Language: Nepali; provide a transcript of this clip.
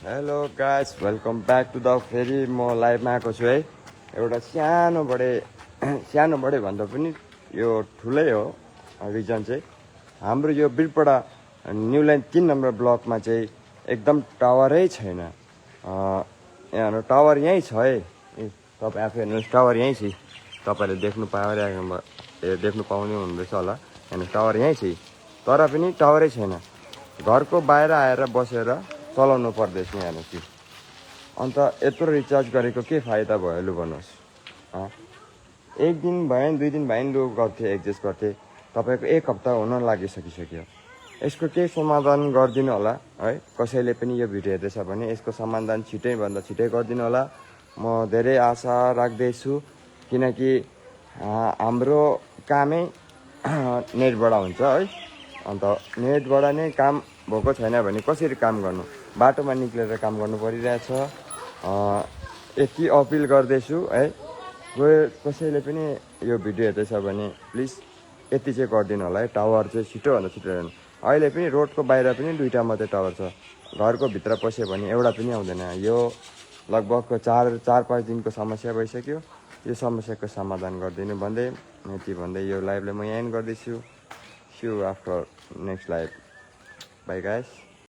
Hello guys welcome back to the फेरि म लाइभमा आएको छु है। एउटा सानोबडे भन्दा पनि यो ठुलै हो रिजन चाहिँ हाम्रो यो बिरपाडा न्यू लाइन 3 नम्बर ब्लकमा चाहिँ एकदम टावरै छैन। यहाँ टावर यहीँ छ है, तपाईँ आफै हेर्नुहोस् टावर यहीँ छ, तपाईँहरूले देख्नु पाउने हुँदैछ होला। हेर्नुहोस् टावर यहीँ छ, तर पनि टावरै छैन। घरको बाहिर आएर बसेर चलाउनु पर्दैछ हेर्नुहोस्। अन्त यत्रो रिचार्ज गरेको के फाइदा भयो लु भन्नुहोस्। एक दिन भयो नि 2 दिन भयो नि लु गर्थेँ एडजस्ट गर्थेँ, तपाईँको 1 हप्ता हुन लागिसकिसक्यो। यसको केही समाधान गरिदिनु होला है। कसैले पनि यो भिडियो हेर्दैछ भने यसको समाधान छिटैभन्दा छिटै गरिदिनु होला। म धेरै आशा राख्दैछु, किनकि हाम्रो कामै नेटबाट हुन्छ है। अन्त नेटबाट नै काम भएको छैन भने कसरी काम गर्नु, बाटोमा निक्लेर काम गर्नु परिरहेछ। यति अपिल गर्दैछु है, कसैले पनि यो भिडियो हेर्दैछ भने प्लिज यति चाहिँ गरिदिनु होला है। टावर चाहिँ छिटोभन्दा छिटो हेर्नु। अहिले पनि रोडको बाहिर पनि 2टा मात्रै टावर छ, घरको भित्र पस्यो भने एउटा पनि आउँदैन। यो लगभग 4-5 दिनको समस्या भइसक्यो। यो समस्याको समाधान गरिदिनु भन्दै यति भन्दै यो लाइभलाई म यहाँ एन्ड गर्दैछु। See you after next live. Bye guys.